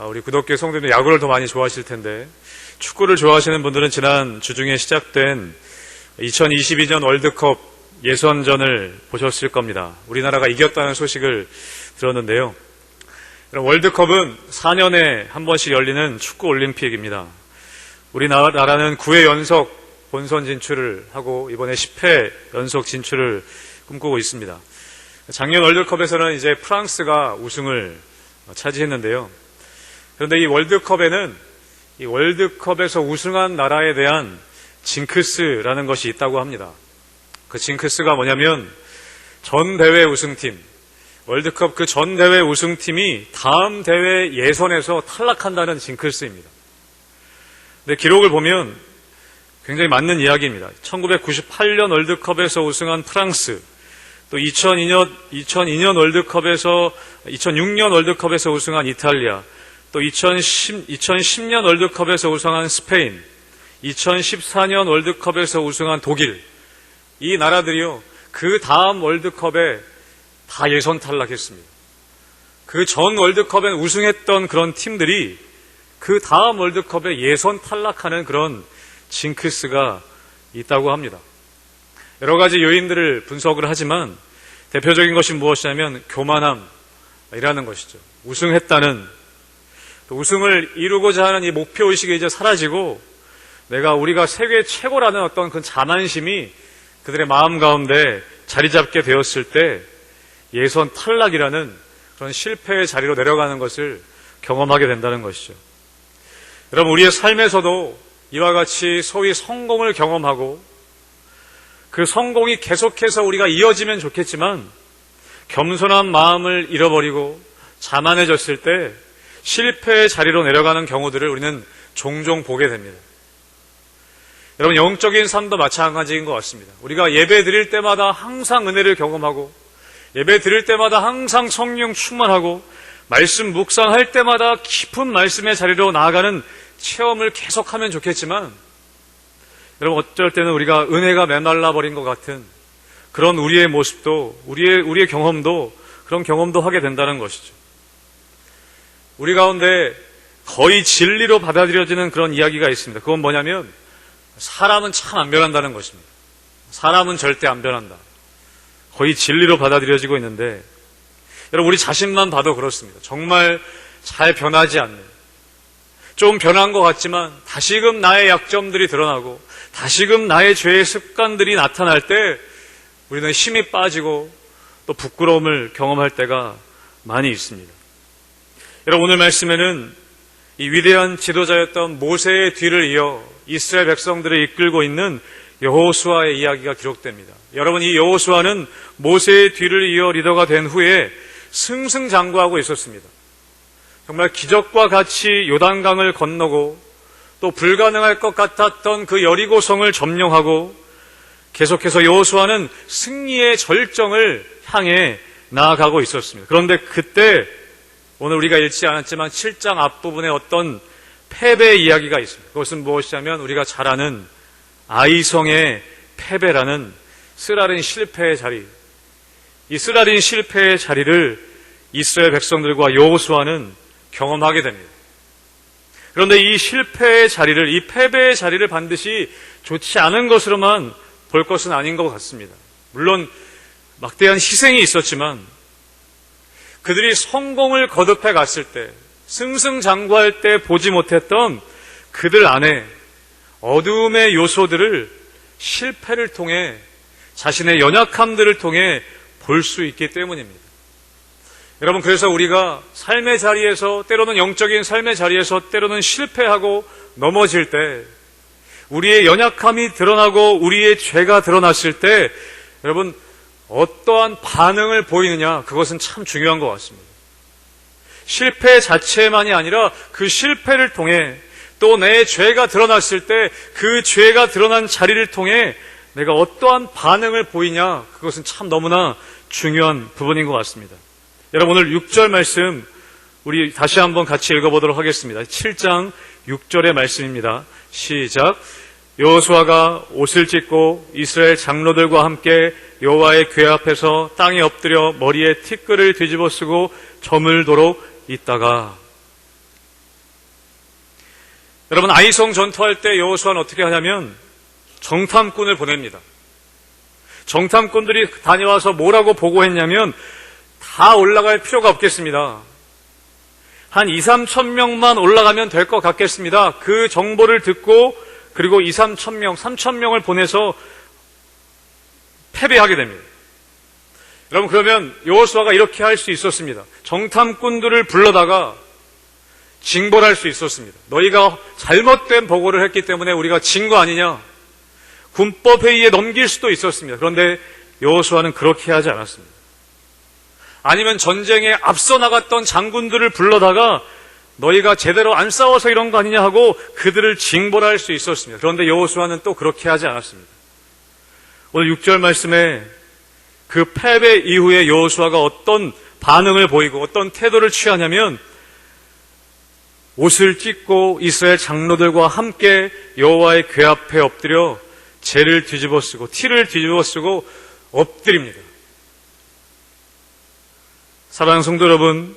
우리 구독교 성도님들 야구를 더 많이 좋아하실 텐데, 축구를 좋아하시는 분들은 지난 주중에 시작된 2022년 월드컵 예선전을 보셨을 겁니다. 우리나라가 이겼다는 소식을 들었는데요. 월드컵은 4년에 한 번씩 열리는 축구 올림픽입니다. 우리나라는 9회 연속 본선 진출을 하고 이번에 10회 연속 진출을 꿈꾸고 있습니다. 작년 월드컵에서는 이제 프랑스가 우승을 차지했는데요. 그런데 이 월드컵에서 우승한 나라에 대한 징크스라는 것이 있다고 합니다. 그 징크스가 뭐냐면 전 대회 우승팀, 월드컵 그 전 대회 우승팀이 다음 대회 예선에서 탈락한다는 징크스입니다. 근데 기록을 보면 굉장히 맞는 이야기입니다. 1998년 월드컵에서 우승한 프랑스, 또 2002년 월드컵에서 우승한 이탈리아, 또 2010년 월드컵에서 우승한 스페인, 2014년 월드컵에서 우승한 독일, 이 나라들이요, 그 다음 월드컵에 다 예선 탈락했습니다. 그 전 월드컵에 우승했던 그런 팀들이 그 다음 월드컵에 예선 탈락하는 그런 징크스가 있다고 합니다. 여러 가지 요인들을 분석을 하지만 대표적인 것이 무엇이냐면 교만함이라는 것이죠. 우승했다는, 우승을 이루고자 하는 이 목표의식이 이제 사라지고 우리가 세계 최고라는 어떤 그 자만심이 그들의 마음 가운데 자리 잡게 되었을 때 예선 탈락이라는 그런 실패의 자리로 내려가는 것을 경험하게 된다는 것이죠. 여러분, 우리의 삶에서도 이와 같이 소위 성공을 경험하고 그 성공이 계속해서 우리가 이어지면 좋겠지만 겸손한 마음을 잃어버리고 자만해졌을 때 실패의 자리로 내려가는 경우들을 우리는 종종 보게 됩니다. 여러분, 영적인 삶도 마찬가지인 것 같습니다. 우리가 예배 드릴 때마다 항상 은혜를 경험하고 예배 드릴 때마다 항상 성령 충만하고 말씀 묵상할 때마다 깊은 말씀의 자리로 나아가는 체험을 계속하면 좋겠지만 여러분, 어쩔 때는 우리가 은혜가 메말라 버린 것 같은 그런 우리의 모습도 우리의 경험도 그런 경험도 하게 된다는 것이죠. 우리 가운데 거의 진리로 받아들여지는 그런 이야기가 있습니다. 그건 뭐냐면 사람은 참 안 변한다는 것입니다. 사람은 절대 안 변한다. 거의 진리로 받아들여지고 있는데 여러분, 우리 자신만 봐도 그렇습니다. 정말 잘 변하지 않는, 좀 변한 것 같지만 다시금 나의 약점들이 드러나고 다시금 나의 죄의 습관들이 나타날 때 우리는 힘이 빠지고 또 부끄러움을 경험할 때가 많이 있습니다. 여러분, 오늘 말씀에는 이 위대한 지도자였던 모세의 뒤를 이어 이스라엘 백성들을 이끌고 있는 여호수아의 이야기가 기록됩니다. 여러분, 이 여호수아는 모세의 뒤를 이어 리더가 된 후에 승승장구하고 있었습니다. 정말 기적과 같이 요단강을 건너고 또 불가능할 것 같았던 그 여리고성을 점령하고 계속해서 여호수아는 승리의 절정을 향해 나아가고 있었습니다. 그런데 그때 오늘 우리가 읽지 않았지만 7장 앞부분에 어떤 패배의 이야기가 있습니다. 그것은 무엇이냐면 우리가 잘 아는 아이성의 패배라는 쓰라린 실패의 자리, 이 쓰라린 실패의 자리를 이스라엘 백성들과 여호수아는 경험하게 됩니다. 그런데 이 실패의 자리를, 이 패배의 자리를 반드시 좋지 않은 것으로만 볼 것은 아닌 것 같습니다. 물론 막대한 희생이 있었지만 그들이 성공을 거듭해 갔을 때, 승승장구할 때 보지 못했던 그들 안에 어두움의 요소들을 실패를 통해, 자신의 연약함들을 통해 볼 수 있기 때문입니다. 여러분, 그래서 우리가 삶의 자리에서, 때로는 영적인 삶의 자리에서 때로는 실패하고 넘어질 때, 우리의 연약함이 드러나고 우리의 죄가 드러났을 때 여러분, 어떠한 반응을 보이느냐, 그것은 참 중요한 것 같습니다. 실패 자체만이 아니라 그 실패를 통해 또 내 죄가 드러났을 때 그 죄가 드러난 자리를 통해 내가 어떠한 반응을 보이냐, 그것은 참 너무나 중요한 부분인 것 같습니다. 여러분, 오늘 6절 말씀 우리 다시 한번 같이 읽어보도록 하겠습니다. 7장 6절의 말씀입니다. 시작. 여호수아가 옷을 찢고 이스라엘 장로들과 함께 여호와의 궤 앞에서 땅에 엎드려 머리에 티끌을 뒤집어 쓰고 저물도록 있다가, 여러분, 아이성 전투할 때 여호수아는 어떻게 하냐면 정탐꾼을 보냅니다. 정탐꾼들이 다녀와서 뭐라고 보고했냐면 다 올라갈 필요가 없겠습니다. 한 2, 3천 명만 올라가면 될 것 같겠습니다. 그 정보를 듣고 그리고 2, 3천 명, 3천 명을 보내서 패배하게 됩니다. 여러분, 그러면 여호수아가 이렇게 할 수 있었습니다. 정탐꾼들을 불러다가 징벌할 수 있었습니다. 너희가 잘못된 보고를 했기 때문에 우리가 진 거 아니냐? 군법회의에 넘길 수도 있었습니다. 그런데 여호수아는 그렇게 하지 않았습니다. 아니면 전쟁에 앞서 나갔던 장군들을 불러다가 너희가 제대로 안 싸워서 이런 거 아니냐 하고 그들을 징벌할 수 있었습니다. 그런데 여호수아는 또 그렇게 하지 않았습니다. 오늘 6절 말씀에 그 패배 이후에 여호수아가 어떤 반응을 보이고 어떤 태도를 취하냐면 옷을 찢고 이스라엘 장로들과 함께 여호와의 궤 앞에 엎드려 재를 뒤집어 쓰고 티를 뒤집어 쓰고 엎드립니다. 사랑하는 성도 여러분,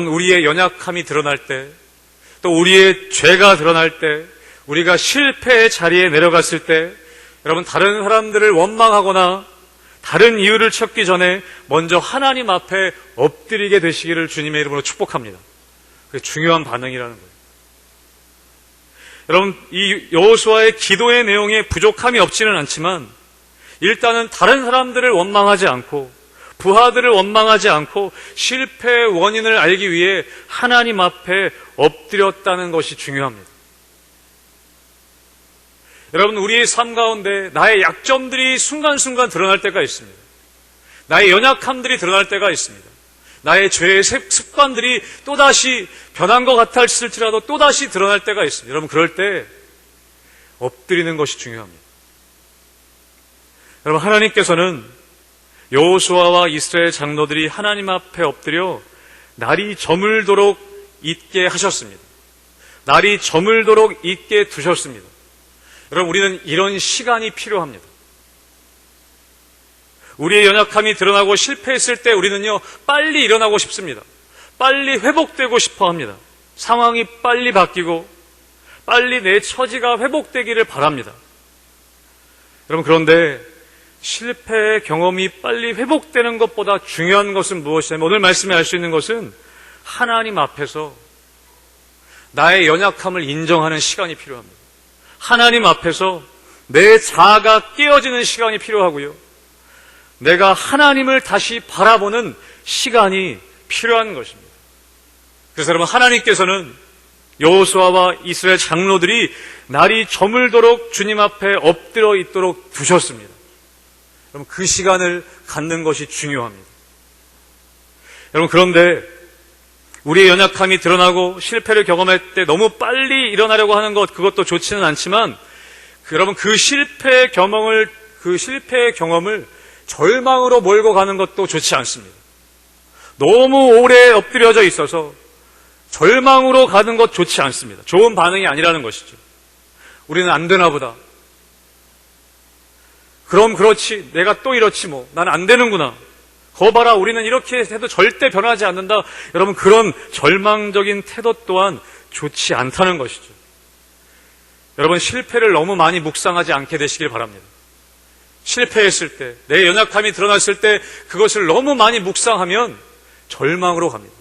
우리의 연약함이 드러날 때, 또 우리의 죄가 드러날 때, 우리가 실패의 자리에 내려갔을 때, 여러분, 다른 사람들을 원망하거나 다른 이유를 찾기 전에 먼저 하나님 앞에 엎드리게 되시기를 주님의 이름으로 축복합니다. 그게 중요한 반응이라는 거예요. 여러분, 이 여호수아의 기도의 내용에 부족함이 없지는 않지만 일단은 다른 사람들을 원망하지 않고 부하들을 원망하지 않고 실패의 원인을 알기 위해 하나님 앞에 엎드렸다는 것이 중요합니다. 여러분, 우리의 삶 가운데 나의 약점들이 순간순간 드러날 때가 있습니다. 나의 연약함들이 드러날 때가 있습니다. 나의 죄의 습관들이 또다시 변한 것 같았을지라도 또다시 드러날 때가 있습니다. 여러분, 그럴 때 엎드리는 것이 중요합니다. 여러분, 하나님께서는 여호수아와 이스라엘 장로들이 하나님 앞에 엎드려 날이 저물도록 있게 하셨습니다. 날이 저물도록 있게 두셨습니다. 여러분, 우리는 이런 시간이 필요합니다. 우리의 연약함이 드러나고 실패했을 때 우리는요, 빨리 일어나고 싶습니다. 빨리 회복되고 싶어 합니다. 상황이 빨리 바뀌고 빨리 내 처지가 회복되기를 바랍니다. 여러분, 그런데 실패의 경험이 빨리 회복되는 것보다 중요한 것은 무엇이냐면 오늘 말씀에 알 수 있는 것은 하나님 앞에서 나의 연약함을 인정하는 시간이 필요합니다. 하나님 앞에서 내 자아가 깨어지는 시간이 필요하고요. 내가 하나님을 다시 바라보는 시간이 필요한 것입니다. 그래서 여러분, 하나님께서는 여호수아와 이스라엘 장로들이 날이 저물도록 주님 앞에 엎드려 있도록 두셨습니다. 여러분, 그 시간을 갖는 것이 중요합니다. 여러분, 그런데 우리의 연약함이 드러나고 실패를 경험할 때 너무 빨리 일어나려고 하는 것, 그것도 좋지는 않지만 여러분, 그 실패의 경험을 절망으로 몰고 가는 것도 좋지 않습니다. 너무 오래 엎드려져 있어서 절망으로 가는 것 좋지 않습니다. 좋은 반응이 아니라는 것이죠. 우리는 안 되나 보다. 그럼 그렇지, 내가 또 이렇지 뭐, 나는 안 되는구나. 거 봐라, 우리는 이렇게 해도 절대 변하지 않는다. 여러분, 그런 절망적인 태도 또한 좋지 않다는 것이죠. 여러분, 실패를 너무 많이 묵상하지 않게 되시길 바랍니다. 실패했을 때, 내 연약함이 드러났을 때 그것을 너무 많이 묵상하면 절망으로 갑니다.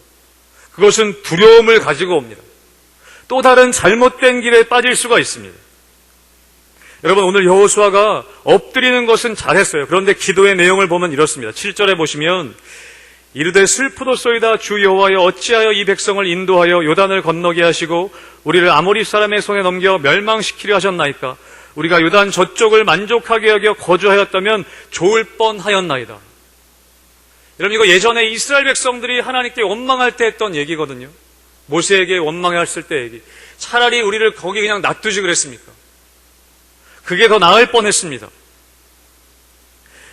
그것은 두려움을 가지고 옵니다. 또 다른 잘못된 길에 빠질 수가 있습니다. 여러분, 오늘 여호수아가 엎드리는 것은 잘했어요. 그런데 기도의 내용을 보면 이렇습니다. 7절에 보시면 이르되 슬프도소이다 주 여호와여 어찌하여 이 백성을 인도하여 요단을 건너게 하시고 우리를 아모리 사람의 손에 넘겨 멸망시키려 하셨나이까. 우리가 요단 저쪽을 만족하게 여겨 거주하였다면 좋을 뻔하였나이다. 여러분, 이거 예전에 이스라엘 백성들이 하나님께 원망할 때 했던 얘기거든요. 모세에게 원망했을 때 얘기. 차라리 우리를 거기 그냥 놔두지 그랬습니까? 그게 더 나을 뻔했습니다.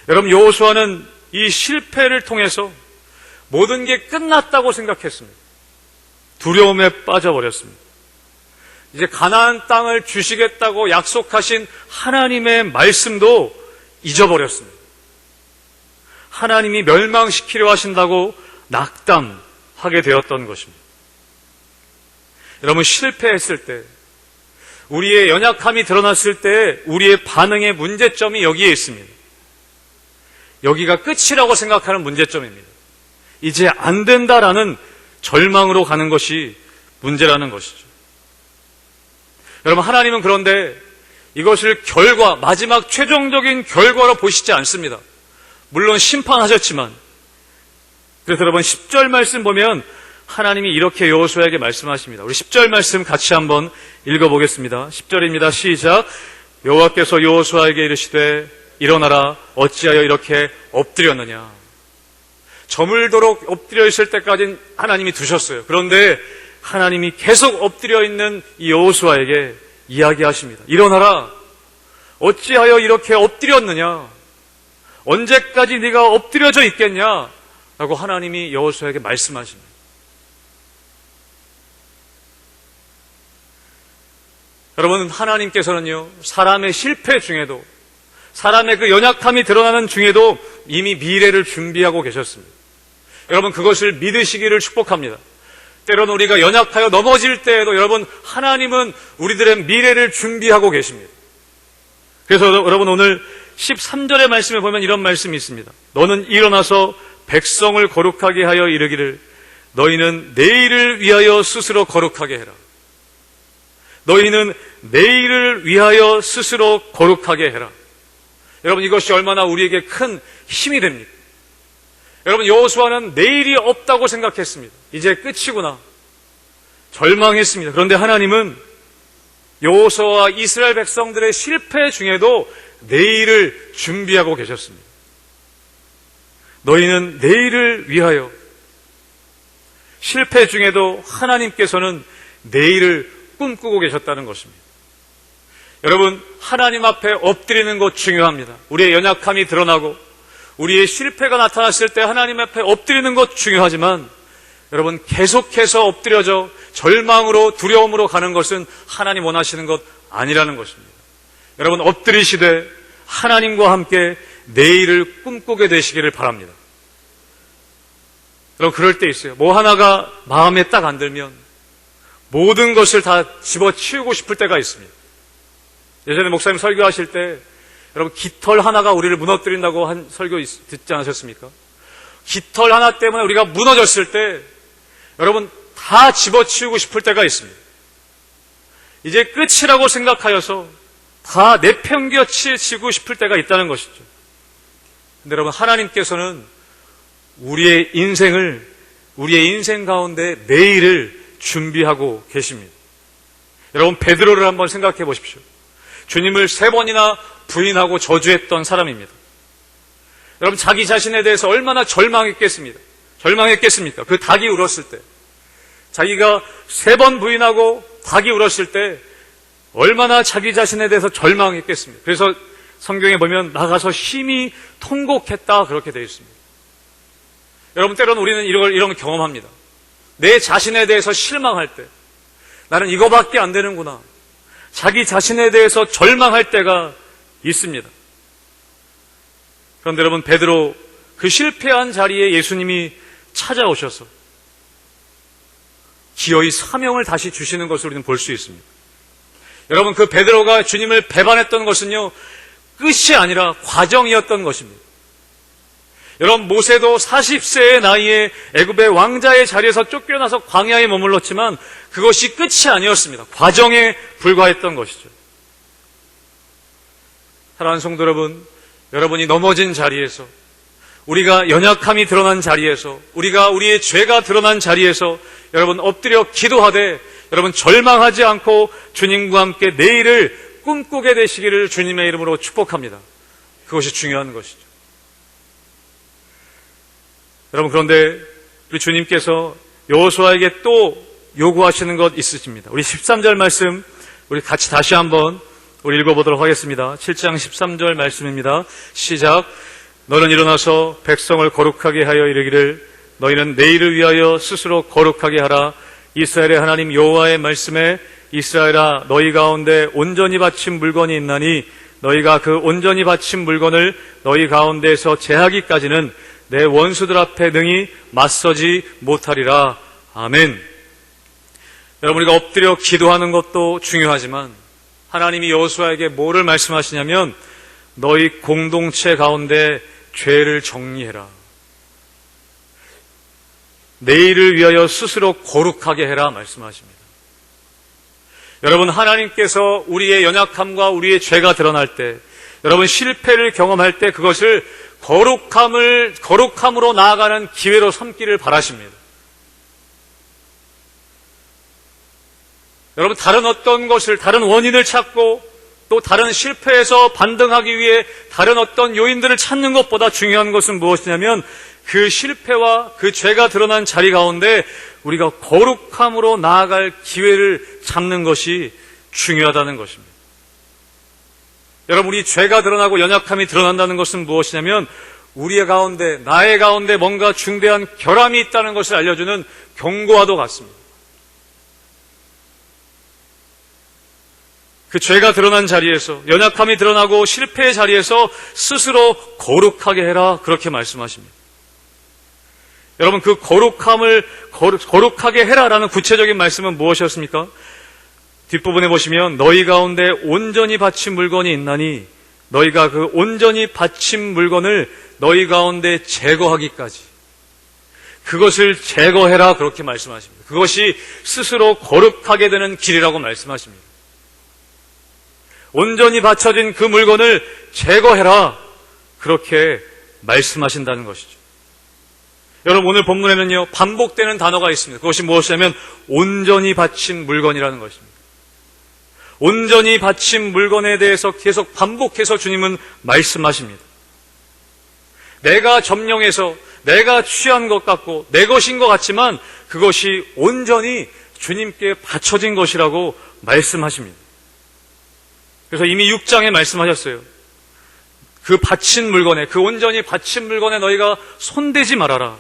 여러분, 여호수아는 이 실패를 통해서 모든 게 끝났다고 생각했습니다. 두려움에 빠져버렸습니다. 이제 가나안 땅을 주시겠다고 약속하신 하나님의 말씀도 잊어버렸습니다. 하나님이 멸망시키려 하신다고 낙담하게 되었던 것입니다. 여러분, 실패했을 때 우리의 연약함이 드러났을 때 우리의 반응의 문제점이 여기에 있습니다. 여기가 끝이라고 생각하는 문제점입니다. 이제 안 된다라는 절망으로 가는 것이 문제라는 것이죠. 여러분, 하나님은 그런데 이것을 결과, 마지막 최종적인 결과로 보시지 않습니다. 물론 심판하셨지만, 그래서 여러분 10절 말씀 보면 하나님이 이렇게 여호수아에게 말씀하십니다. 우리 10절 말씀 같이 한번 읽어보겠습니다. 10절입니다. 시작. 여호와께서 여호수아에게 이르시되 일어나라, 어찌하여 이렇게 엎드렸느냐. 저물도록 엎드려 있을 때까지는 하나님이 두셨어요. 그런데 하나님이 계속 엎드려 있는 이 여호수아에게 이야기하십니다. 일어나라, 어찌하여 이렇게 엎드렸느냐. 언제까지 네가 엎드려져 있겠냐 라고 하나님이 여호수아에게 말씀하십니다. 여러분, 하나님께서는요, 사람의 실패 중에도, 사람의 그 연약함이 드러나는 중에도 이미 미래를 준비하고 계셨습니다. 여러분, 그것을 믿으시기를 축복합니다. 때로는 우리가 연약하여 넘어질 때에도 여러분, 하나님은 우리들의 미래를 준비하고 계십니다. 그래서 여러분, 오늘 13절의 말씀에 보면 이런 말씀이 있습니다. 너는 일어나서 백성을 거룩하게 하여 이르기를 너희는 내일을 위하여 스스로 거룩하게 해라. 너희는 내일을 위하여 스스로 거룩하게 해라. 여러분, 이것이 얼마나 우리에게 큰 힘이 됩니까? 여러분, 여호수아는 내일이 없다고 생각했습니다. 이제 끝이구나. 절망했습니다. 그런데 하나님은 여호수아와 이스라엘 백성들의 실패 중에도 내일을 준비하고 계셨습니다. 너희는 내일을 위하여, 실패 중에도 하나님께서는 내일을 꿈꾸고 계셨다는 것입니다. 여러분, 하나님 앞에 엎드리는 것 중요합니다. 우리의 연약함이 드러나고 우리의 실패가 나타났을 때 하나님 앞에 엎드리는 것 중요하지만 여러분, 계속해서 엎드려져 절망으로 두려움으로 가는 것은 하나님 원하시는 것 아니라는 것입니다. 여러분, 엎드리시되 하나님과 함께 내일을 꿈꾸게 되시기를 바랍니다. 여러분, 그럴 때 있어요. 뭐 하나가 마음에 딱 안 들면 모든 것을 다 집어치우고 싶을 때가 있습니다. 예전에 목사님 설교하실 때 여러분, 깃털 하나가 우리를 무너뜨린다고 한 설교 듣지 않으셨습니까? 깃털 하나 때문에 우리가 무너졌을 때 여러분, 다 집어치우고 싶을 때가 있습니다. 이제 끝이라고 생각하여서 다 내팽겨치고 싶을 때가 있다는 것이죠. 근데 여러분, 하나님께서는 우리의 인생 가운데 내일을 준비하고 계십니다. 여러분, 베드로를 한번 생각해 보십시오. 주님을 3번이나 부인하고 저주했던 사람입니다. 여러분, 자기 자신에 대해서 얼마나 절망했겠습니까? 그 닭이 울었을 때, 자기가 3번 부인하고 닭이 울었을 때 얼마나 자기 자신에 대해서 절망했겠습니까? 그래서 성경에 보면 나가서 심히 통곡했다, 그렇게 되어 있습니다. 여러분, 때로는 우리는 이런 경험합니다. 내 자신에 대해서 실망할 때, 나는 이거밖에 안 되는구나, 자기 자신에 대해서 절망할 때가 있습니다. 그런데 여러분, 베드로 그 실패한 자리에 예수님이 찾아오셔서 기어이 사명을 다시 주시는 것을 우리는 볼 수 있습니다. 여러분, 그 베드로가 주님을 배반했던 것은요, 끝이 아니라 과정이었던 것입니다. 여러분, 모세도 40세의 나이에 애굽의 왕자의 자리에서 쫓겨나서 광야에 머물렀지만 그것이 끝이 아니었습니다. 과정에 불과했던 것이죠. 사랑하는 성도 여러분, 여러분이 넘어진 자리에서, 우리가 연약함이 드러난 자리에서, 우리가 우리의 죄가 드러난 자리에서 여러분 엎드려 기도하되 여러분 절망하지 않고 주님과 함께 내일을 꿈꾸게 되시기를 주님의 이름으로 축복합니다. 그것이 중요한 것이죠. 여러분, 그런데 우리 주님께서 여호수아에게 또 요구하시는 것 있으십니다. 우리 13절 말씀 우리 같이 다시 한번 우리 읽어보도록 하겠습니다. 7장 13절 말씀입니다. 시작. 너는 일어나서 백성을 거룩하게 하여 이르기를 너희는 내일을 위하여 스스로 거룩하게 하라. 이스라엘의 하나님 여호와의 말씀에 이스라엘아, 너희 가운데 온전히 바친 물건이 있나니 너희가 그 온전히 바친 물건을 너희 가운데에서 제하기까지는 내 원수들 앞에 능히 맞서지 못하리라. 아멘. 여러분, 우리가 엎드려 기도하는 것도 중요하지만 하나님이 여호수아에게 뭐를 말씀하시냐면 너희 공동체 가운데 죄를 정리해라. 내일을 위하여 스스로 거룩하게 해라 말씀하십니다. 여러분, 하나님께서 우리의 연약함과 우리의 죄가 드러날 때, 여러분 실패를 경험할 때 그것을 거룩함으로 나아가는 기회로 삼기를 바라십니다. 여러분, 다른 어떤 것을, 다른 원인을 찾고 또 다른 실패에서 반등하기 위해 다른 어떤 요인들을 찾는 것보다 중요한 것은 무엇이냐면 그 실패와 그 죄가 드러난 자리 가운데 우리가 거룩함으로 나아갈 기회를 잡는 것이 중요하다는 것입니다. 여러분, 우리 죄가 드러나고 연약함이 드러난다는 것은 무엇이냐면 우리의 가운데, 나의 가운데 뭔가 중대한 결함이 있다는 것을 알려주는 경고와도 같습니다. 그 죄가 드러난 자리에서, 연약함이 드러나고 실패의 자리에서 스스로 거룩하게 해라, 그렇게 말씀하십니다. 여러분, 그 거룩하게 해라라는 구체적인 말씀은 무엇이었습니까? 뒷부분에 보시면 너희 가운데 온전히 바친 물건이 있나니 너희가 그 온전히 바친 물건을 너희 가운데 제거하기까지, 그것을 제거해라, 그렇게 말씀하십니다. 그것이 스스로 거룩하게 되는 길이라고 말씀하십니다. 온전히 바쳐진 그 물건을 제거해라, 그렇게 말씀하신다는 것이죠. 여러분, 오늘 본문에는요 반복되는 단어가 있습니다. 그것이 무엇이냐면 온전히 바친 물건이라는 것입니다. 온전히 바친 물건에 대해서 계속 반복해서 주님은 말씀하십니다. 내가 점령해서 내가 취한 것 같고 내 것인 것 같지만 그것이 온전히 주님께 바쳐진 것이라고 말씀하십니다. 그래서 이미 6장에 말씀하셨어요. 그 바친 물건에, 그 온전히 바친 물건에 너희가 손대지 말아라.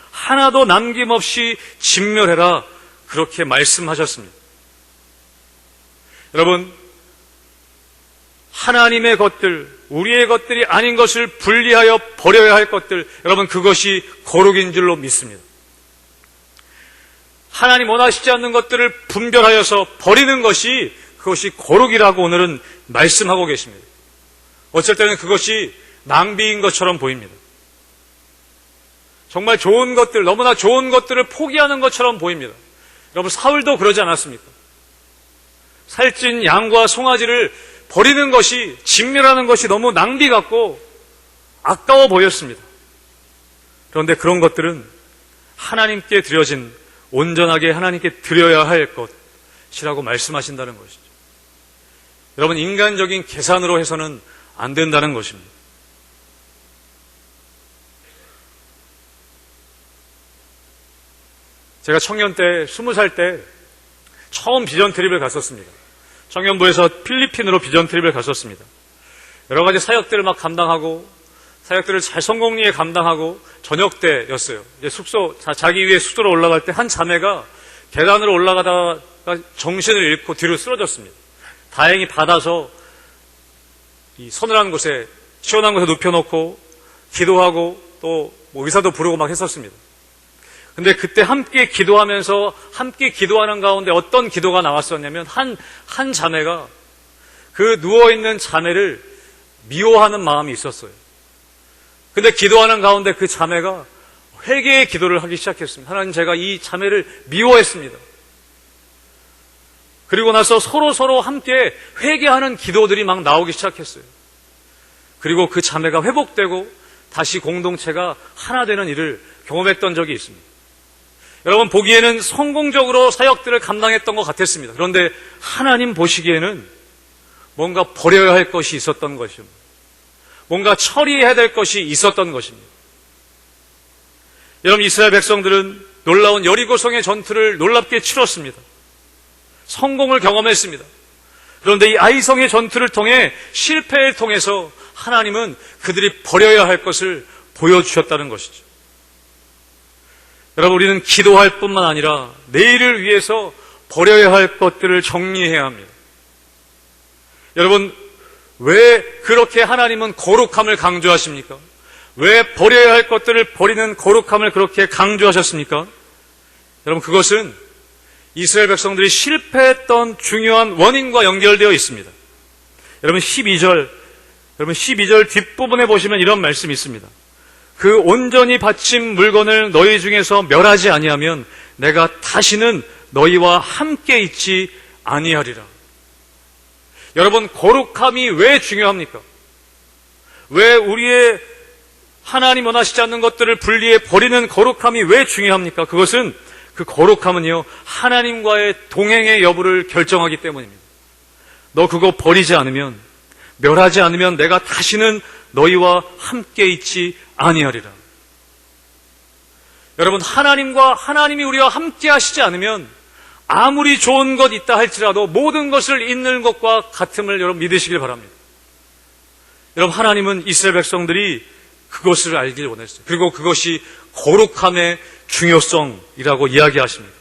하나도 남김없이 진멸해라. 그렇게 말씀하셨습니다. 여러분, 하나님의 것들, 우리의 것들이 아닌 것을 분리하여 버려야 할 것들, 여러분 그것이 거룩인 줄로 믿습니다. 하나님 원하시지 않는 것들을 분별하여서 버리는 것이 그것이 거룩이라고 오늘은 말씀하고 계십니다. 어쩔 때는 그것이 낭비인 것처럼 보입니다. 정말 좋은 것들, 너무나 좋은 것들을 포기하는 것처럼 보입니다. 여러분, 사울도 그러지 않았습니까? 살찐 양과 송아지를 버리는 것이, 진멸하는 것이 너무 낭비 같고 아까워 보였습니다. 그런데 그런 것들은 하나님께 드려진, 온전하게 하나님께 드려야 할 것이라고 말씀하신다는 것이죠. 여러분, 인간적인 계산으로 해서는 안 된다는 것입니다. 제가 청년 때, 20살 때 처음 비전 트립을 갔었습니다. 청년부에서 필리핀으로 비전 트립을 갔었습니다. 여러 가지 사역들을 막 감당하고, 사역들을 잘 성공리에 감당하고, 저녁 때였어요. 이제 자기 위에 숙소로 올라갈 때 한 자매가 계단으로 올라가다가 정신을 잃고 뒤로 쓰러졌습니다. 다행히 받아서 이 서늘한 곳에, 시원한 곳에 눕혀놓고 기도하고 또 의사도 부르고 막 했었습니다. 근데 그때 함께 기도하면서 함께 기도하는 가운데 어떤 기도가 나왔었냐면 한 자매가 그 누워있는 자매를 미워하는 마음이 있었어요. 근데 기도하는 가운데 그 자매가 회개의 기도를 하기 시작했습니다. 하나님, 제가 이 자매를 미워했습니다. 그리고 나서 서로 함께 회개하는 기도들이 막 나오기 시작했어요. 그리고 그 자매가 회복되고 다시 공동체가 하나 되는 일을 경험했던 적이 있습니다. 여러분, 보기에는 성공적으로 사역들을 감당했던 것 같았습니다. 그런데 하나님 보시기에는 뭔가 버려야 할 것이 있었던 것입니다. 뭔가 처리해야 될 것이 있었던 것입니다. 여러분, 이스라엘 백성들은 놀라운 여리고성의 전투를 놀랍게 치렀습니다. 성공을 경험했습니다. 그런데 이 아이성의 전투를 통해, 실패를 통해서 하나님은 그들이 버려야 할 것을 보여주셨다는 것이죠. 여러분, 우리는 기도할 뿐만 아니라 내일을 위해서 버려야 할 것들을 정리해야 합니다. 여러분, 왜 그렇게 하나님은 거룩함을 강조하십니까? 왜 버려야 할 것들을 버리는 거룩함을 그렇게 강조하셨습니까? 여러분, 그것은 이스라엘 백성들이 실패했던 중요한 원인과 연결되어 있습니다. 여러분 12절 뒷부분에 보시면 이런 말씀이 있습니다. 그 온전히 바친 물건을 너희 중에서 멸하지 아니하면 내가 다시는 너희와 함께 있지 아니하리라. 여러분, 거룩함이 왜 중요합니까? 왜 우리의 하나님 원하시지 않는 것들을 분리해 버리는 거룩함이 왜 중요합니까? 그것은, 그 거룩함은요, 하나님과의 동행의 여부를 결정하기 때문입니다. 너 그거 버리지 않으면, 멸하지 않으면 내가 다시는 너희와 함께 있지 아니하리라. 여러분, 하나님이 우리와 함께 하시지 않으면 아무리 좋은 것 있다 할지라도 모든 것을 잃는 것과 같음을 여러분 믿으시길 바랍니다. 여러분, 하나님은 이스라엘 백성들이 그것을 알길 원했어요. 그리고 그것이 거룩함의 중요성이라고 이야기하십니다.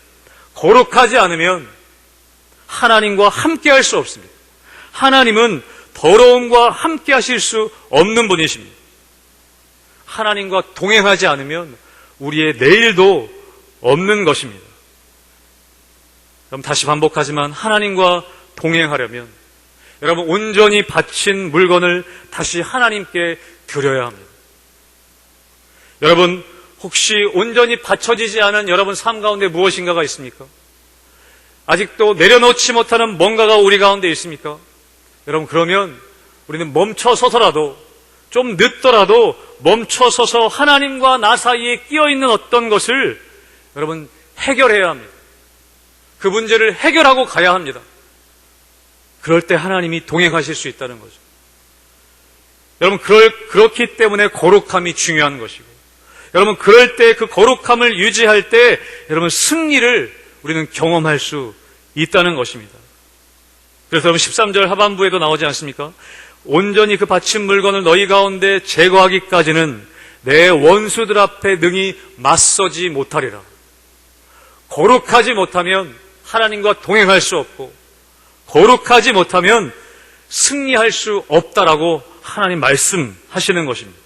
거룩하지 않으면 하나님과 함께 할 수 없습니다. 하나님은 더러움과 함께 하실 수 없는 분이십니다. 하나님과 동행하지 않으면 우리의 내일도 없는 것입니다. 그럼 다시 반복하지만 하나님과 동행하려면 여러분 온전히 바친 물건을 다시 하나님께 드려야 합니다. 여러분, 혹시 온전히 바쳐지지 않은 여러분 삶 가운데 무엇인가가 있습니까? 아직도 내려놓지 못하는 뭔가가 우리 가운데 있습니까? 여러분, 그러면 우리는 멈춰서서라도, 좀 늦더라도 멈춰서서 하나님과 나 사이에 끼어있는 어떤 것을 여러분 해결해야 합니다. 그 문제를 해결하고 가야 합니다. 그럴 때 하나님이 동행하실 수 있다는 거죠. 여러분, 그렇기 때문에 거룩함이 중요한 것이고, 여러분, 그럴 때 그 거룩함을 유지할 때 여러분 승리를 우리는 경험할 수 있다는 것입니다. 그래서 여러분 13절 하반부에도 나오지 않습니까? 온전히 그 바친 물건을 너희 가운데 제거하기까지는 내 원수들 앞에 능히 맞서지 못하리라. 거룩하지 못하면 하나님과 동행할 수 없고, 거룩하지 못하면 승리할 수 없다라고 하나님 말씀하시는 것입니다.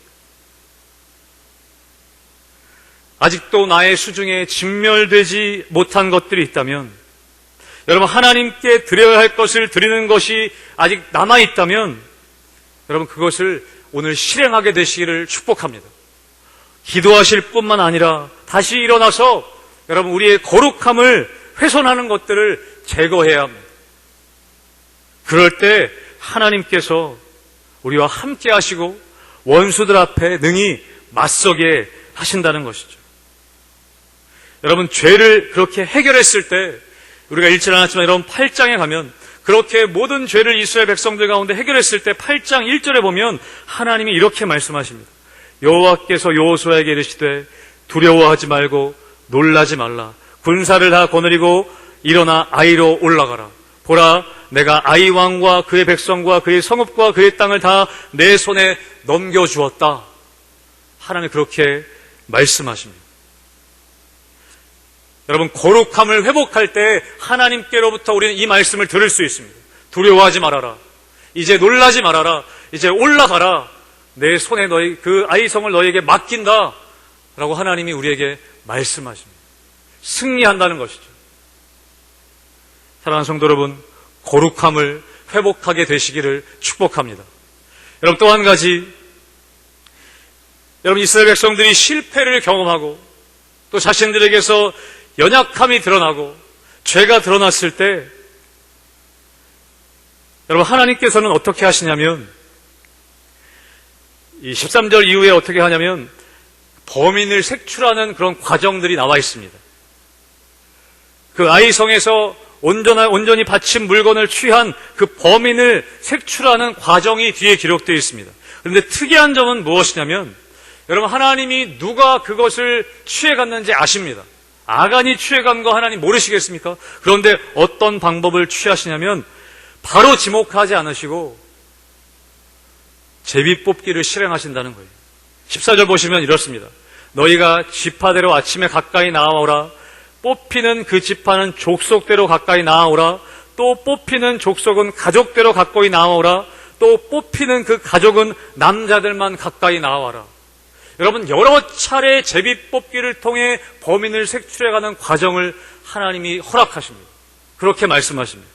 아직도 나의 수중에 진멸되지 못한 것들이 있다면, 여러분 하나님께 드려야 할 것을 드리는 것이 아직 남아있다면 여러분 그것을 오늘 실행하게 되시기를 축복합니다. 기도하실 뿐만 아니라 다시 일어나서 여러분 우리의 거룩함을 훼손하는 것들을 제거해야 합니다. 그럴 때 하나님께서 우리와 함께 하시고 원수들 앞에 능히 맞서게 하신다는 것이죠. 여러분, 죄를 그렇게 해결했을 때 우리가 읽지 않았지만 여러분 8장에 가면 그렇게 모든 죄를 이스라엘 백성들 가운데 해결했을 때 8장 1절에 보면 하나님이 이렇게 말씀하십니다. 여호와께서 여호수아에게 이르시되 두려워하지 말고 놀라지 말라. 군사를 다 거느리고 일어나 아이로 올라가라. 보라, 내가 아이 왕과 그의 백성과 그의 성읍과 그의 땅을 다 내 손에 넘겨주었다. 하나님이 그렇게 말씀하십니다. 여러분, 거룩함을 회복할 때 하나님께로부터 우리는 이 말씀을 들을 수 있습니다. 두려워하지 말아라. 이제 놀라지 말아라. 이제 올라가라. 내 손에 그 아이성을 너에게 맡긴다. 라고 하나님이 우리에게 말씀하십니다. 승리한다는 것이죠. 사랑하는 성도 여러분, 거룩함을 회복하게 되시기를 축복합니다. 여러분, 또 한 가지, 여러분 이스라엘 백성들이 실패를 경험하고 또 자신들에게서 연약함이 드러나고 죄가 드러났을 때 여러분 하나님께서는 어떻게 하시냐면 이 13절 이후에 어떻게 하냐면 범인을 색출하는 그런 과정들이 나와 있습니다. 그 아이성에서 온전히 바친 물건을 취한 그 범인을 색출하는 과정이 뒤에 기록되어 있습니다. 그런데 특이한 점은 무엇이냐면 여러분 하나님이 누가 그것을 취해갔는지 아십니다. 아간이 취해간 거 하나님 모르시겠습니까? 그런데 어떤 방법을 취하시냐면 바로 지목하지 않으시고 제비뽑기를 실행하신다는 거예요. 14절 보시면 이렇습니다. 너희가 지파대로 아침에 가까이 나아오라. 뽑히는 그 지파는 족속대로 가까이 나아오라. 또 뽑히는 족속은 가족대로 가까이 나아오라. 또 뽑히는 그 가족은 남자들만 가까이 나아와라. 여러분 여러 차례 제비 뽑기를 통해 범인을 색출해가는 과정을 하나님이 허락하십니다. 그렇게 말씀하십니다.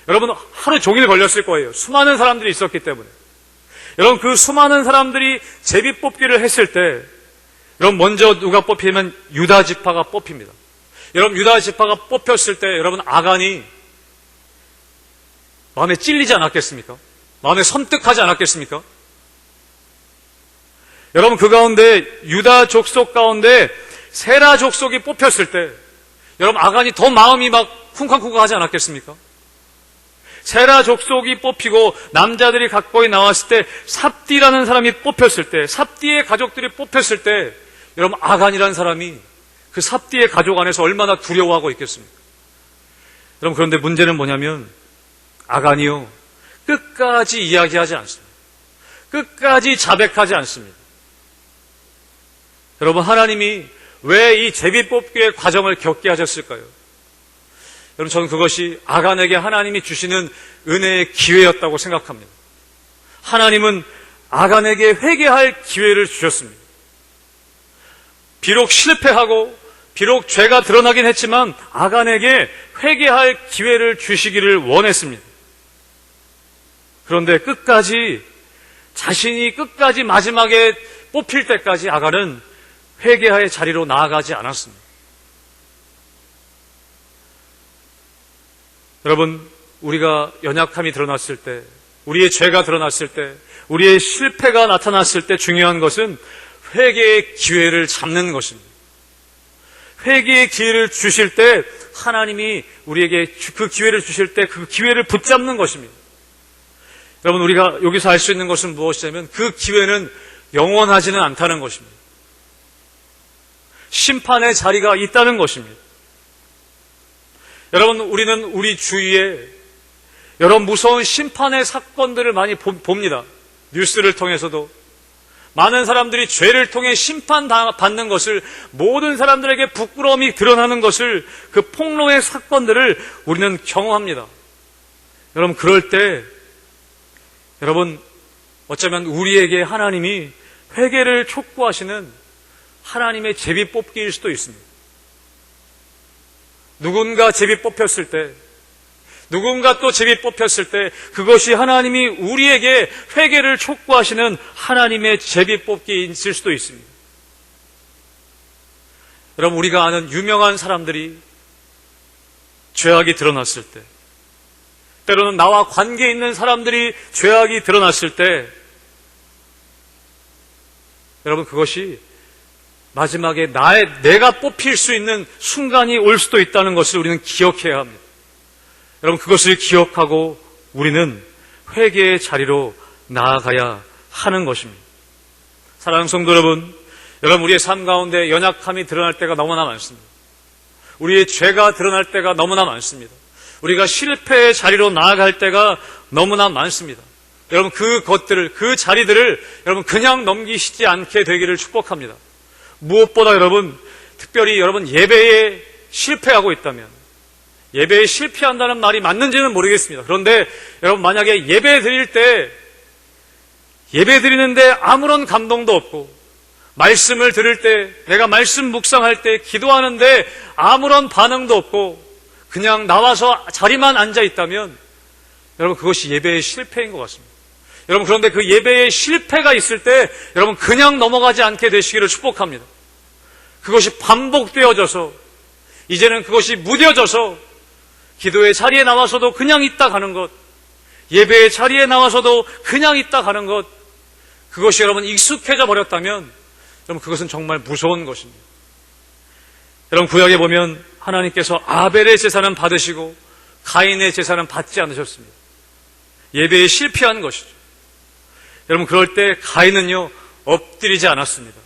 여러분, 하루 종일 걸렸을 거예요. 수많은 사람들이 있었기 때문에. 여러분, 그 수많은 사람들이 제비 뽑기를 했을 때, 여러분, 먼저 누가 뽑히면 유다 지파가 뽑힙니다. 여러분, 유다 지파가 뽑혔을 때, 여러분, 아간이 마음에 찔리지 않았겠습니까? 마음에 섬뜩하지 않았겠습니까? 여러분, 그 가운데 유다 족속 가운데 세라 족속이 뽑혔을 때 여러분, 아간이 더 마음이 막 쿵쾅쿵쾅 하지 않았겠습니까? 세라 족속이 뽑히고 남자들이 각고이 나왔을 때 삽디라는 사람이 뽑혔을 때, 삽디의 가족들이 뽑혔을 때 여러분, 아간이라는 사람이 그 삽디의 가족 안에서 얼마나 두려워하고 있겠습니까? 여러분, 그런데 문제는 뭐냐면 아간이요, 끝까지 이야기하지 않습니다. 끝까지 자백하지 않습니다. 여러분, 하나님이 왜 이 제비 뽑기의 과정을 겪게 하셨을까요? 여러분, 저는 그것이 아간에게 하나님이 주시는 은혜의 기회였다고 생각합니다. 하나님은 아간에게 회개할 기회를 주셨습니다. 비록 실패하고 비록 죄가 드러나긴 했지만 아간에게 회개할 기회를 주시기를 원했습니다. 그런데 끝까지, 자신이 끝까지 마지막에 뽑힐 때까지 아간은 회개의 자리로 나아가지 않았습니다. 여러분, 우리가 연약함이 드러났을 때, 우리의 죄가 드러났을 때, 우리의 실패가 나타났을 때 중요한 것은 회개의 기회를 잡는 것입니다. 회개의 기회를 주실 때 하나님이 우리에게 그 기회를 주실 때 그 기회를 붙잡는 것입니다. 여러분, 우리가 여기서 알 수 있는 것은 무엇이냐면 그 기회는 영원하지는 않다는 것입니다. 심판의 자리가 있다는 것입니다. 여러분, 우리는 우리 주위에 여러 무서운 심판의 사건들을 많이 봅니다. 뉴스를 통해서도 많은 사람들이 죄를 통해 심판받는 것을, 모든 사람들에게 부끄러움이 드러나는 것을, 그 폭로의 사건들을 우리는 경험합니다. 여러분, 그럴 때 여러분, 어쩌면 우리에게 하나님이 회개를 촉구하시는 하나님의 제비 뽑기일 수도 있습니다. 누군가 제비 뽑혔을 때, 누군가 또 제비 뽑혔을 때 그것이 하나님이 우리에게 회개를 촉구하시는 하나님의 제비 뽑기일 수도 있습니다. 여러분, 우리가 아는 유명한 사람들이 죄악이 드러났을 때, 때로는 나와 관계 있는 사람들이 죄악이 드러났을 때 여러분, 그것이 마지막에 내가 뽑힐 수 있는 순간이 올 수도 있다는 것을 우리는 기억해야 합니다. 여러분, 그것을 기억하고 우리는 회개의 자리로 나아가야 하는 것입니다. 사랑하는 성도 여러분, 우리의 삶 가운데 연약함이 드러날 때가 너무나 많습니다. 우리의 죄가 드러날 때가 너무나 많습니다. 우리가 실패의 자리로 나아갈 때가 너무나 많습니다. 여러분, 그것들을, 그 자리들을 여러분 그냥 넘기시지 않게 되기를 축복합니다. 무엇보다 여러분, 특별히 여러분 예배에 실패하고 있다면, 예배에 실패한다는 말이 맞는지는 모르겠습니다. 그런데 여러분, 만약에 예배 드리는데 아무런 감동도 없고, 말씀을 들을 때, 내가 말씀 묵상할 때, 기도하는데 아무런 반응도 없고 그냥 나와서 자리만 앉아 있다면 여러분, 그것이 예배의 실패인 것 같습니다. 여러분, 그런데 그 예배의 실패가 있을 때 여러분 그냥 넘어가지 않게 되시기를 축복합니다. 그것이 반복되어져서, 이제는 그것이 무뎌져서 기도의 자리에 나와서도 그냥 있다 가는 것, 예배의 자리에 나와서도 그냥 있다 가는 것, 그것이 여러분 익숙해져 버렸다면 여러분, 그것은 정말 무서운 것입니다. 여러분, 구약에 보면 하나님께서 아벨의 제사는 받으시고 가인의 제사는 받지 않으셨습니다. 예배에 실패한 것이죠. 여러분, 그럴 때 가인은요, 엎드리지 않았습니다.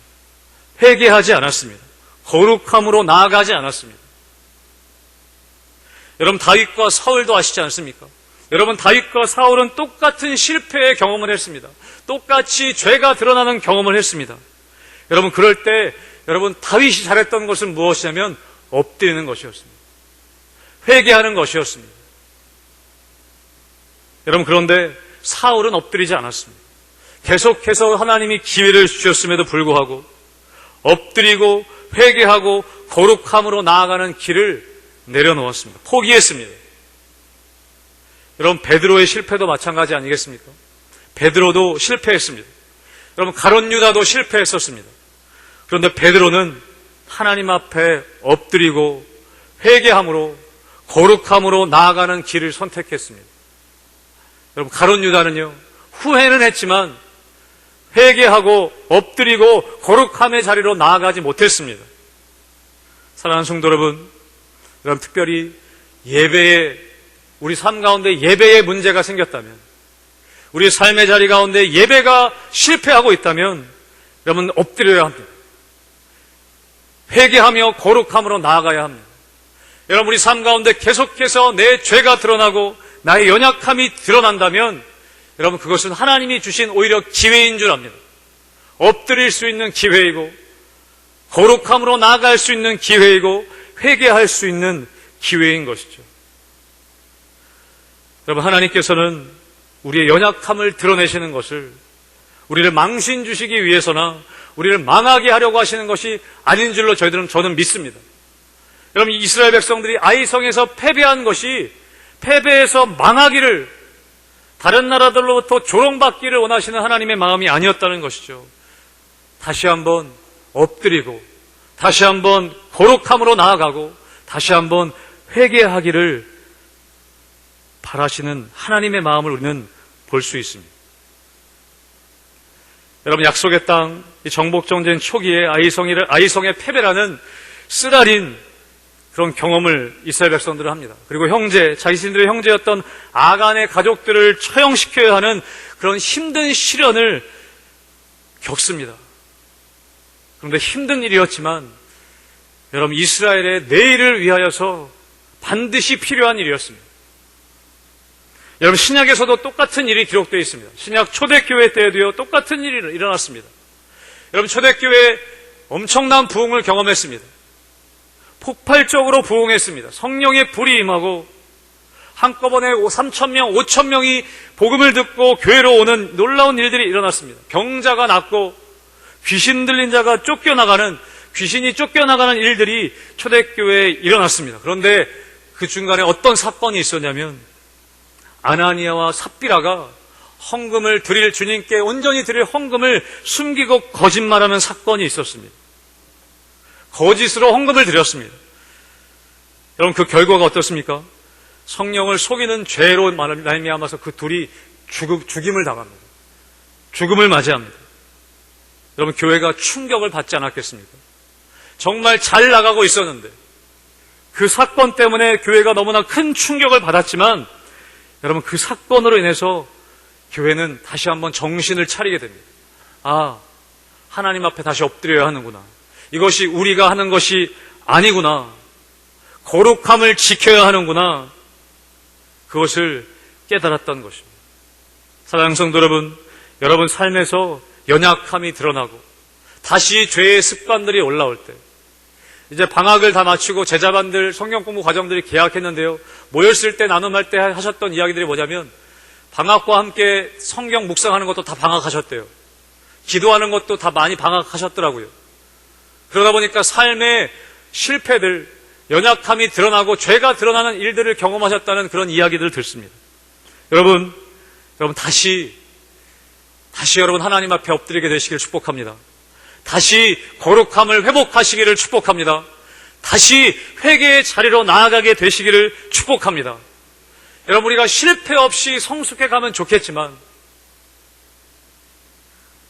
회개하지 않았습니다. 거룩함으로 나아가지 않았습니다. 여러분, 다윗과 사울도 아시지 않습니까? 여러분, 다윗과 사울은 똑같은 실패의 경험을 했습니다. 똑같이 죄가 드러나는 경험을 했습니다. 여러분, 그럴 때 여러분, 다윗이 잘했던 것은 무엇이냐면 엎드리는 것이었습니다. 회개하는 것이었습니다. 여러분, 그런데 사울은 엎드리지 않았습니다. 계속해서 하나님이 기회를 주셨음에도 불구하고 엎드리고 회개하고 거룩함으로 나아가는 길을 내려놓았습니다. 포기했습니다. 여러분, 베드로의 실패도 마찬가지 아니겠습니까? 베드로도 실패했습니다. 여러분, 가룟 유다도 실패했었습니다. 그런데 베드로는 하나님 앞에 엎드리고 회개함으로 거룩함으로 나아가는 길을 선택했습니다. 여러분, 가룟 유다는요, 후회는 했지만 회개하고 엎드리고 거룩함의 자리로 나아가지 못했습니다. 사랑하는 성도 여러분, 특별히 예배에, 우리 삶 가운데 예배에 문제가 생겼다면, 우리 삶의 자리 가운데 예배가 실패하고 있다면 여러분, 엎드려야 합니다. 회개하며 거룩함으로 나아가야 합니다. 여러분, 우리 삶 가운데 계속해서 내 죄가 드러나고 나의 연약함이 드러난다면 여러분, 그것은 하나님이 주신 오히려 기회인 줄 압니다. 엎드릴 수 있는 기회이고 거룩함으로 나아갈 수 있는 기회이고 회개할 수 있는 기회인 것이죠. 여러분, 하나님께서는 우리의 연약함을 드러내시는 것을 우리를 망신 주시기 위해서나 우리를 망하게 하려고 하시는 것이 아닌 줄로 저는 믿습니다. 여러분, 이스라엘 백성들이 아이성에서 패배한 것이 패배해서 망하기를, 다른 나라들로부터 조롱받기를 원하시는 하나님의 마음이 아니었다는 것이죠. 다시 한번 엎드리고 다시 한번 거룩함으로 나아가고 다시 한번 회개하기를 바라시는 하나님의 마음을 우리는 볼 수 있습니다. 여러분, 약속의 땅, 이 정복전쟁 초기에 아이성의 패배라는 쓰라린 그런 경험을 이스라엘 백성들은 합니다. 그리고 자신들의 형제였던 아간의 가족들을 처형시켜야 하는 그런 힘든 시련을 겪습니다. 그런데 힘든 일이었지만 여러분, 이스라엘의 내일을 위하여서 반드시 필요한 일이었습니다. 여러분, 신약에서도 똑같은 일이 기록되어 있습니다. 신약 초대교회 때에도요, 똑같은 일이 일어났습니다. 여러분, 초대교회 엄청난 부흥을 경험했습니다. 폭발적으로 부흥했습니다. 성령의 불이 임하고 한꺼번에 3,000명, 5,000명이 복음을 듣고 교회로 오는 놀라운 일들이 일어났습니다. 병자가 낫고 귀신 들린 자가 귀신이 쫓겨나가는 일들이 초대교회에 일어났습니다. 그런데 그 중간에 어떤 사건이 있었냐면 아나니아와 삽비라가 주님께 온전히 드릴 헌금을 숨기고 거짓말하는 사건이 있었습니다. 거짓으로 헌금을 드렸습니다. 여러분, 그 결과가 어떻습니까? 성령을 속이는 죄로 말미암아서 그 둘이 죽임을 당합니다. 죽음을 맞이합니다. 여러분, 교회가 충격을 받지 않았겠습니까? 정말 잘 나가고 있었는데 그 사건 때문에 교회가 너무나 큰 충격을 받았지만 여러분, 그 사건으로 인해서 교회는 다시 한번 정신을 차리게 됩니다. 하나님 앞에 다시 엎드려야 하는구나. 이것이 우리가 하는 것이 아니구나. 거룩함을 지켜야 하는구나. 그것을 깨달았던 것입니다. 사랑하는 성도 여러분 삶에서 연약함이 드러나고 다시 죄의 습관들이 올라올 때, 이제 방학을 다 마치고 제자반들 성경 공부 과정들이 개학했는데요, 모였을 때 나눔할 때 하셨던 이야기들이 뭐냐면 방학과 함께 성경 묵상하는 것도 다 방학하셨대요. 기도하는 것도 다 많이 방학하셨더라고요. 그러다 보니까 삶의 실패들, 연약함이 드러나고 죄가 드러나는 일들을 경험하셨다는 그런 이야기들을 듣습니다. 여러분 다시 여러분 하나님 앞에 엎드리게 되시길 축복합니다. 다시 거룩함을 회복하시기를 축복합니다. 다시 회개의 자리로 나아가게 되시기를 축복합니다. 여러분, 우리가 실패 없이 성숙해 가면 좋겠지만,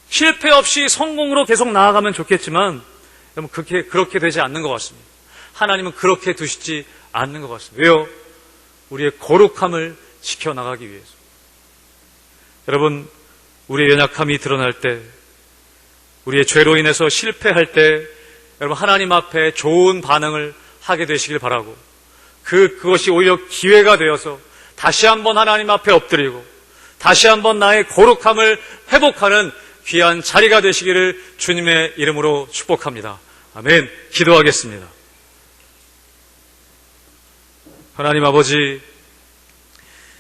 실패 없이 성공으로 계속 나아가면 좋겠지만, 여러분, 그렇게 되지 않는 것 같습니다. 하나님은 그렇게 두시지 않는 것 같습니다. 왜요? 우리의 거룩함을 지켜나가기 위해서. 여러분, 우리의 연약함이 드러날 때, 우리의 죄로 인해서 실패할 때 여러분, 하나님 앞에 좋은 반응을 하게 되시길 바라고, 그것이 오히려 기회가 되어서 다시 한번 하나님 앞에 엎드리고 다시 한번 나의 거룩함을 회복하는 귀한 자리가 되시기를 주님의 이름으로 축복합니다. 아멘. 기도하겠습니다. 하나님 아버지,